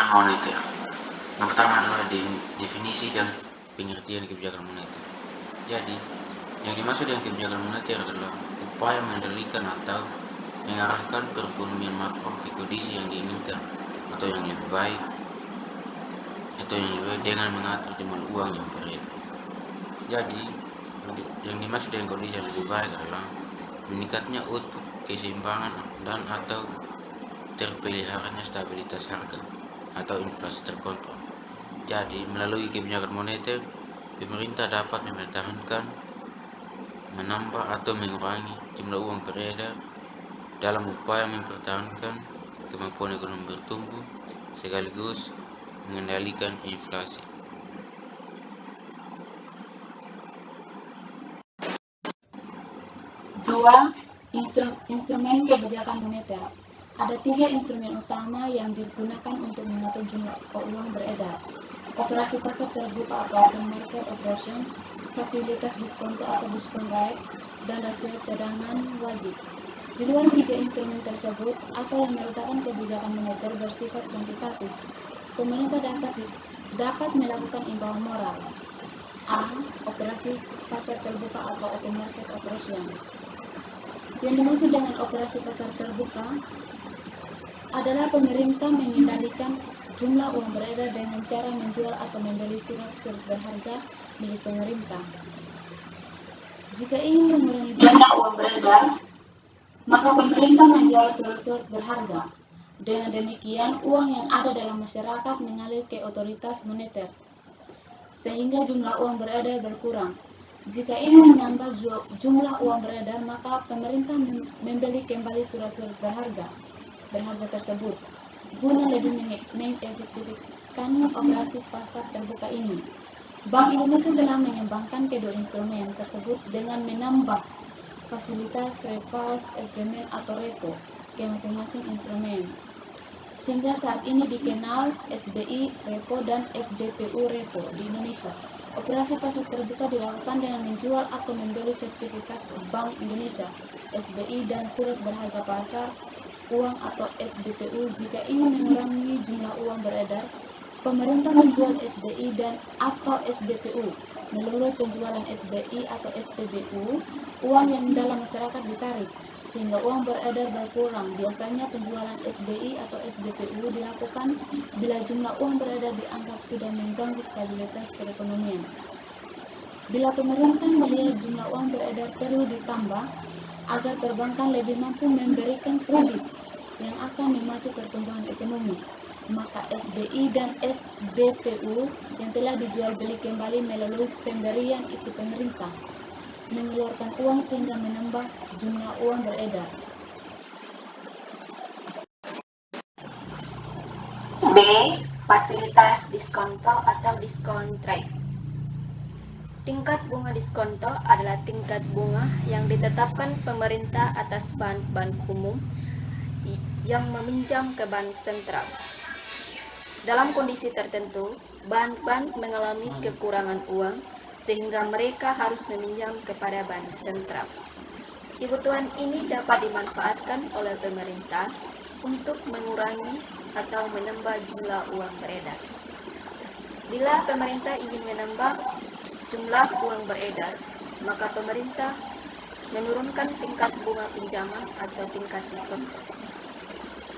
kebijakan moneter. Yang pertama adalah definisi dan pengertian kebijakan moneter. Jadi, yang dimaksud dengan kebijakan moneter adalah upaya mengendalikan atau mengarahkan perekonomian makro ke kondisi yang diinginkan atau yang lebih baik dengan mengatur jumlah uang yang beredar. Jadi, yang dimaksud dengan kondisi yang lebih baik adalah meningkatnya output, keseimbangan dan atau terpeliharanya stabilitas harga atau inflasi terkontrol. Jadi, melalui kebijakan moneter, pemerintah dapat mempertahankan, menambah atau mengurangi jumlah uang beredar dalam upaya mempertahankan kemampuan ekonomi bertumbuh sekaligus mengendalikan inflasi. Dua, instrumen kebijakan moneter. Ada 3 instrumen utama yang digunakan untuk mengatur jumlah uang beredar: operasi pasar terbuka atau open market operation, fasilitas diskonto atau discount rate, dan rasio cadangan wajib. Di luar 3 instrumen tersebut atau yang merupakan kebijakan moneter bersifat kuantitatif, pemerintah dapat melakukan imbauan moral. A. Operasi pasar terbuka atau open market operation. Yang dimaksud dengan operasi pasar terbuka adalah pemerintah mengendalikan jumlah uang beredar dengan cara menjual atau membeli surat-surat berharga milik pemerintah. Jika ingin mengurangi jumlah uang beredar, maka pemerintah menjual surat-surat berharga. Dengan demikian, uang yang ada dalam masyarakat mengalir ke otoritas moneter, sehingga jumlah uang beredar berkurang. Jika ingin menambah jumlah uang beredar, maka pemerintah membeli kembali surat-surat berharga tersebut guna lebih mengefektifkan operasi pasar terbuka ini. Bank Indonesia telah mengembangkan kedua instrumen tersebut dengan menambah fasilitas reverse agreement atau repo ke masing-masing instrumen, sehingga saat ini dikenal SBI Repo dan SBPU Repo di Indonesia. Operasi pasar terbuka dilakukan dengan menjual atau membeli sertifikat Bank Indonesia, SBI, dan surat berharga pasar uang atau SBPU. Jika ingin mengurangi jumlah uang beredar, pemerintah menjual SBI dan atau SBPU. Melalui penjualan SBI atau SPBU, uang yang dalam masyarakat ditarik, sehingga uang beredar berkurang. Biasanya penjualan SBI atau SBPU dilakukan bila jumlah uang beredar dianggap sudah mengganggu stabilitas perekonomian. Bila pemerintah melihat jumlah uang beredar perlu ditambah agar perbankan lebih mampu memberikan kredit yang akan memacu pertumbuhan ekonomi, maka SBI dan SBPU yang telah dijual beli kembali melalui pemberian itu pemerintah mengeluarkan uang sehingga menambah jumlah uang beredar. B. Fasilitas diskonto atau discount rate. Tingkat bunga diskonto adalah tingkat bunga yang ditetapkan pemerintah atas bank-bank umum yang meminjam ke bank sentral. Dalam kondisi tertentu, bank-bank mengalami kekurangan uang sehingga mereka harus meminjam kepada bank sentral. Kebutuhan ini dapat dimanfaatkan oleh pemerintah untuk mengurangi atau menambah jumlah uang beredar. Bila pemerintah ingin menambah jumlah uang beredar, maka pemerintah menurunkan tingkat bunga pinjaman atau tingkat diskonto.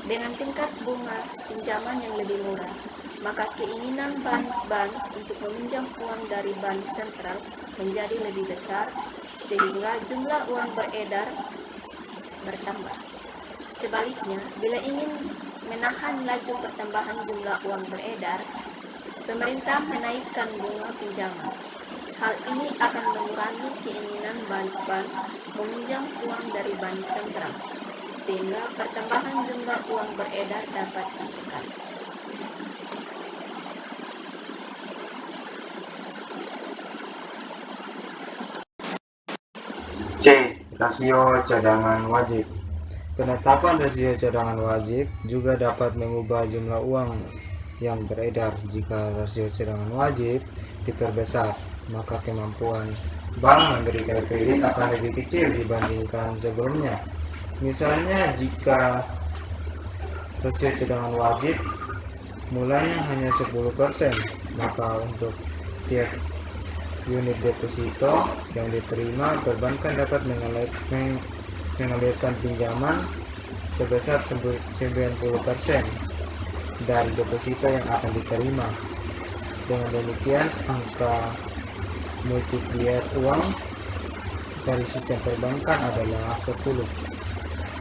Dengan tingkat bunga pinjaman yang lebih murah, maka keinginan bank-bank untuk meminjam uang dari bank sentral menjadi lebih besar, sehingga jumlah uang beredar bertambah. Sebaliknya, bila ingin menahan laju pertambahan jumlah uang beredar, pemerintah menaikkan bunga pinjaman. Hal ini akan mengurangi keinginan bank-bank meminjam uang dari bank sentral, sehingga pertambahan jumlah uang beredar dapat ditekan. C. Rasio cadangan wajib. Penetapan rasio cadangan wajib juga dapat mengubah jumlah uang yang beredar. Jika rasio cadangan wajib diperbesar, maka kemampuan bank memberikan kredit akan lebih kecil dibandingkan sebelumnya. Misalnya, jika rasio cadangan wajib mulanya hanya 10%, maka untuk setiap unit deposito yang diterima, perbankan dapat mengalirkan pinjaman sebesar 90% dari deposito yang akan diterima. Dengan demikian, angka multiplier uang dari sistem perbankan adalah 10.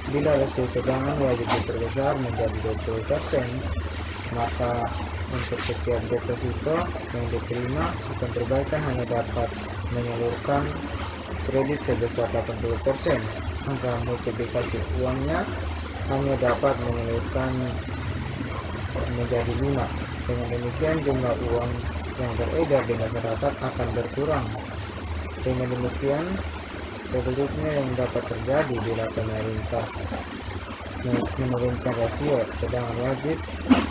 Bila rasio cadangan wajib diperbesar menjadi 20%, maka untuk setiap deposito yang diterima, sistem perbankan hanya dapat menyalurkan kredit sebesar 80%. Angka multiplikasi uangnya hanya dapat menyalurkan menjadi 5. Dengan demikian, jumlah uang yang beredar di masyarakat akan berkurang. Dengan demikian, sebaliknya yang dapat terjadi bila pemerintah menurunkan rasio cadangan wajib,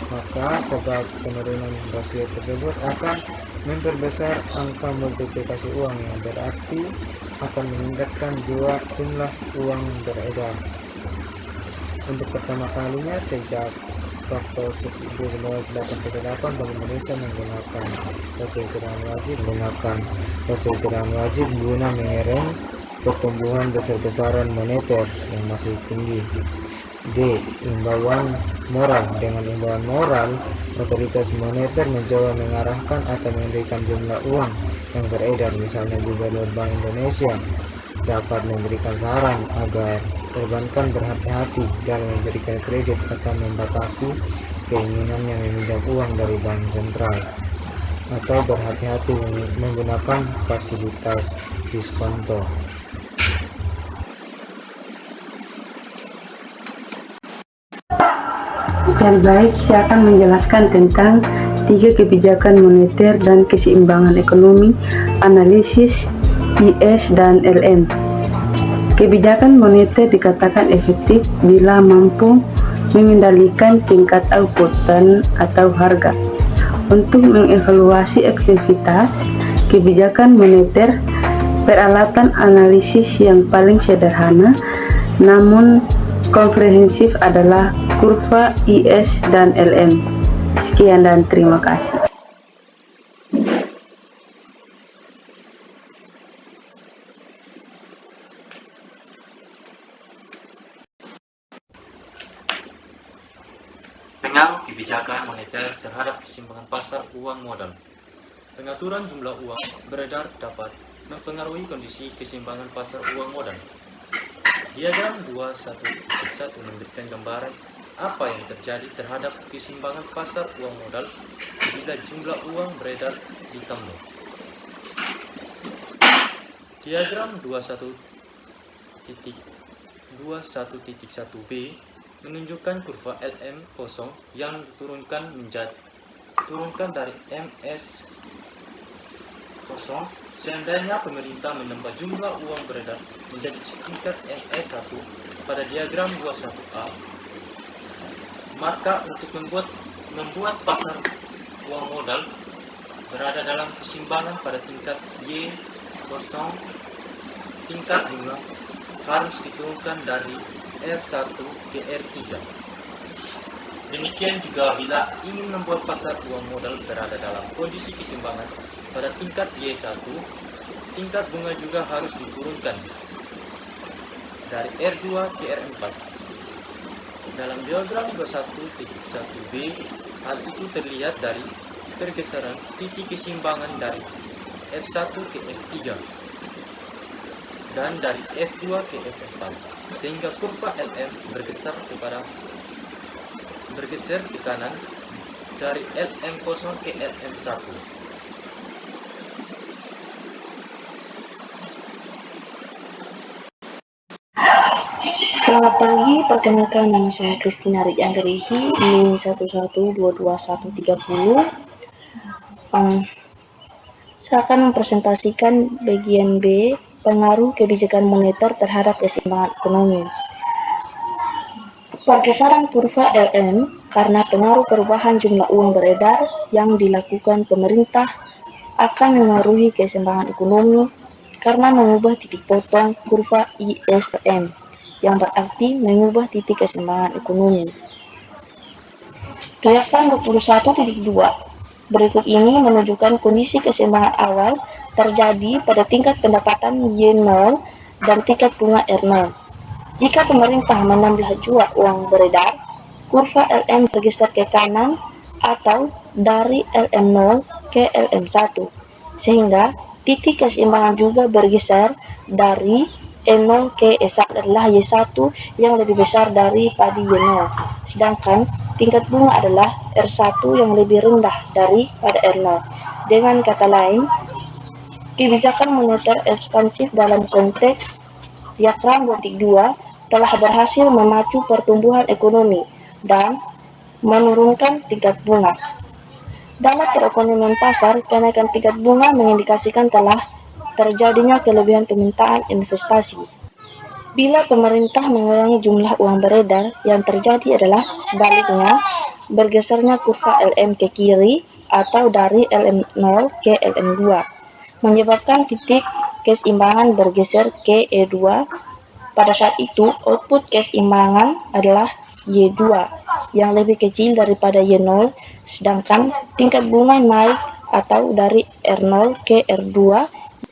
maka sebab penurunan rasio tersebut akan memperbesar angka multiplikasi uang yang berarti akan meningkatkan jumlah uang beredar. Untuk pertama kalinya sejak waktu 1988, Bank Indonesia menggunakan rasio cadangan wajib guna mengerem pertumbuhan besar-besaran moneter yang masih tinggi. D. Imbauan moral. Dengan imbauan moral, otoritas moneter mencoba mengarahkan atau mengendalikan jumlah uang yang beredar. Misalnya, Gubernur Bank Indonesia dapat memberikan saran agar perbankan berhati-hati dalam memberikan kredit atau membatasi keinginannya meminjam uang dari bank sentral, atau berhati-hati menggunakan fasilitas diskonto. Jadi baik, saya akan menjelaskan tentang 3 kebijakan moneter dan keseimbangan ekonomi, analisis IS dan LM. Kebijakan moneter dikatakan efektif bila mampu mengendalikan tingkat output atau harga. Untuk mengevaluasi aktivitas kebijakan moneter, peralatan analisis yang paling sederhana namun komprehensif adalah kurva IS dan LM. Sekian dan terima kasih. Pengaruh kebijakan moneter terhadap keseimbangan pasar uang modal. Pengaturan jumlah uang beredar dapat mempengaruhi kondisi keseimbangan pasar uang modal. Diagram 21.1 memberikan gambaran apa yang terjadi terhadap keseimbangan pasar uang modal bila jumlah uang beredar ditambah. Diagram 21.1b menunjukkan kurva LM kosong yang diturunkan dari MS kosong seandainya pemerintah menambah jumlah uang beredar menjadi setingkat MS1 pada diagram 21A. Maka untuk membuat pasar uang modal berada dalam keseimbangan pada tingkat Y0, tingkat bunga harus diturunkan dari R1 ke R3. Demikian juga bila ingin membuat pasar uang modal berada dalam kondisi keseimbangan pada tingkat Y1, tingkat bunga juga harus diturunkan dari R2 ke R4. Dalam diagram 21.1b, hal itu terlihat dari pergeseran titik keseimbangan dari F1 ke F3 dan dari F2 ke F4, sehingga kurva LM bergeser ke kanan dari LM0 ke LM1. Selamat pagi, perkenalkan nama saya Christina Rijanggerihi, NIM 1122130. Saya akan mempresentasikan bagian B, pengaruh kebijakan moneter terhadap keseimbangan ekonomi. Pergeseran kurva LM karena pengaruh perubahan jumlah uang beredar yang dilakukan pemerintah akan memengaruhi keseimbangan ekonomi karena mengubah titik potong kurva ISM, yang berarti mengubah titik keseimbangan ekonomi. Diagram 21.2. Berikut ini menunjukkan kondisi keseimbangan awal terjadi pada tingkat pendapatan Y0 dan tingkat bunga R0. Jika pemerintah menambah jumlah uang beredar, kurva LM bergeser ke kanan atau dari LM0 ke LM1, sehingga titik keseimbangan juga bergeser dari E0 ke E1 adalah Y1 yang lebih besar daripada Y0, sedangkan tingkat bunga adalah R1 yang lebih rendah daripada R0. Dengan kata lain, kebijakan moneter ekspansif dalam konteks diagram 2 telah berhasil memacu pertumbuhan ekonomi dan menurunkan tingkat bunga. Dalam perekonomian pasar, kenaikan tingkat bunga mengindikasikan telah terjadinya kelebihan permintaan investasi. Bila pemerintah mengurangi jumlah uang beredar, yang terjadi adalah sebaliknya, bergesernya kurva LM ke kiri atau dari LM0 ke LM2, menyebabkan titik keseimbangan bergeser ke E2. Pada saat itu, output keseimbangan adalah Y2 yang lebih kecil daripada Y0, sedangkan tingkat bunga naik atau dari R0 ke R2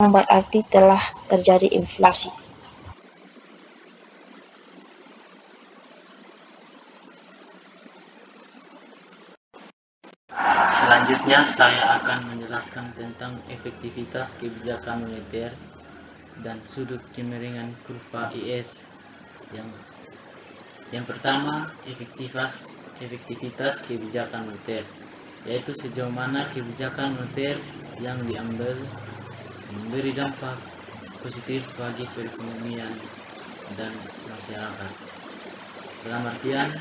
yang berarti telah terjadi inflasi. Selanjutnya saya akan menjelaskan tentang efektivitas kebijakan moneter dan sudut kemiringan kurva IS. Yang pertama, efektivitas kebijakan moneter, yaitu sejauh mana kebijakan moneter yang diambil memberi dampak positif bagi perekonomian dan masyarakat. Dalam artian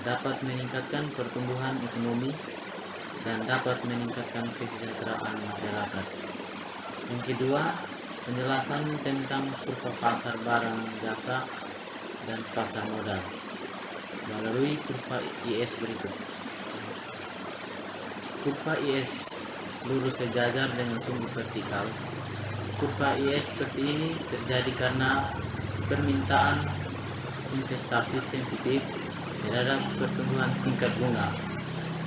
dapat meningkatkan pertumbuhan ekonomi dan dapat meningkatkan kesejahteraan masyarakat. Yang kedua, penjelasan tentang kurva pasar barang jasa dan pasar modal melalui kurva IS berikut. Kurva IS lurus sejajar dengan sumbu vertikal. Kurva IS seperti ini terjadi karena permintaan investasi sensitif terhadap pertumbuhan tingkat bunga.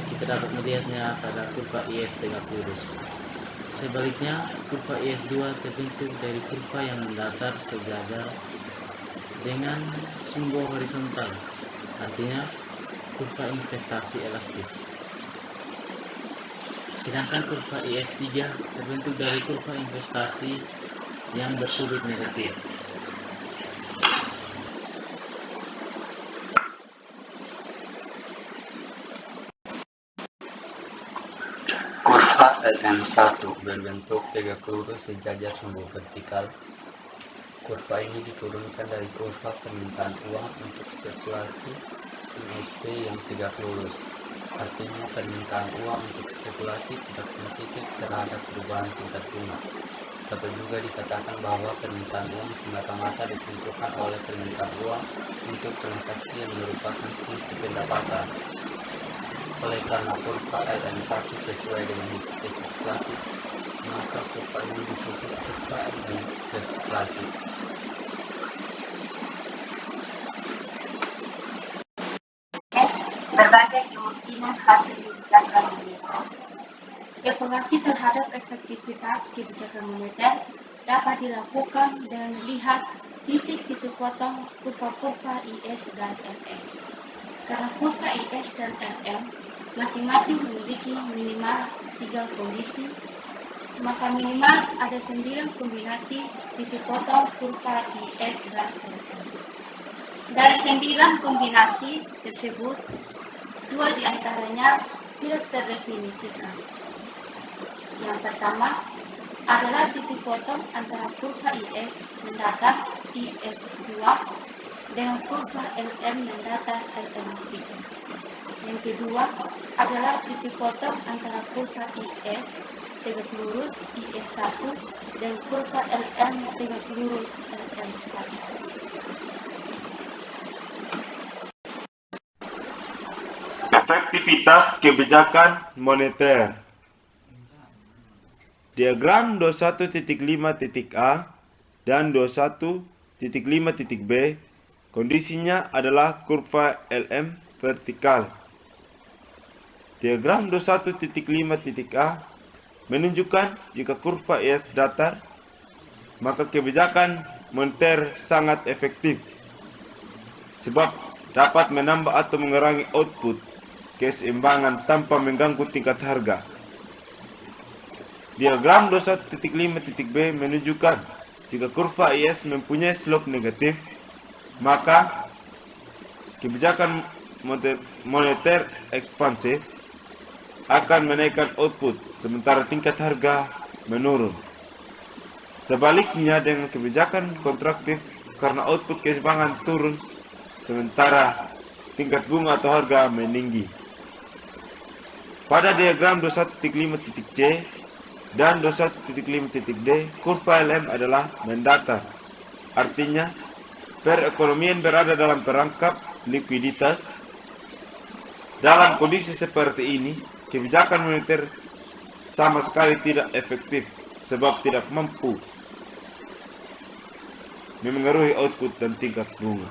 Kita dapat melihatnya pada kurva IS tegak lurus. Sebaliknya, kurva IS2 terbentuk dari kurva yang mendatar sejajar dengan sumbu horizontal, artinya kurva investasi elastis. Sedangkan kurva IS3 terbentuk dari kurva investasi yang bersudut negatif. Kurva LM1 berbentuk tegak lurus sejajar sumbu vertikal. Kurva ini diturunkan dari kurva permintaan uang untuk spekulasi MSP yang tegak lurus. Artinya permintaan uang untuk spekulasi tidak sensitif terhadap perubahan tingkat bunga. Dapat juga dikatakan bahwa permintaan uang semata-mata ditentukan oleh permintaan uang untuk transaksi yang merupakan fungsi pendapatan. Oleh karena kurva LM1 sesuai dengan hipotesis klasik, maka kurva ini disebut kurva LM klasik. Berbagai kemungkinan hasil kebijakan moneter. Evaluasi terhadap efektivitas kebijakan moneter dapat dilakukan dengan melihat titik-titik potong kurva-kurva IS dan LM. Karena kurva IS dan LM masing-masing memiliki minimal 3 kondisi, maka minimal ada 9 kombinasi titik potong kurva IS dan LM. Dari 9 kombinasi tersebut, 2 diantaranya tidak terdefinisikan. Yang pertama adalah titik potong antara kurva IS mendatar IS2 dengan kurva LM mendatar LM3. Yang kedua adalah titik potong antara kurva IS tegak lurus IS1 dan kurva LM tegak lurus LM1. Efektivitas kebijakan moneter. Diagram 21.5.A dan 21.5.B kondisinya adalah kurva LM vertikal. Diagram 21.5.a menunjukkan jika kurva IS datar, maka kebijakan moneter sangat efektif sebab dapat menambah atau mengurangi output keseimbangan tanpa mengganggu tingkat harga. Diagram 21.5.b menunjukkan jika kurva IS mempunyai slope negatif, maka kebijakan moneter ekspansif akan menaikkan output sementara tingkat harga menurun. Sebaliknya dengan kebijakan kontraktif, karena output keseimbangan turun sementara tingkat bunga atau harga meninggi. Pada diagram 21.5.c dan 21.5.d, kurva LM adalah mendatar. Artinya, perekonomian berada dalam perangkap likuiditas. Dalam kondisi seperti ini, kebijakan moneter sama sekali tidak efektif sebab tidak mampu memengaruhi output dan tingkat bunga.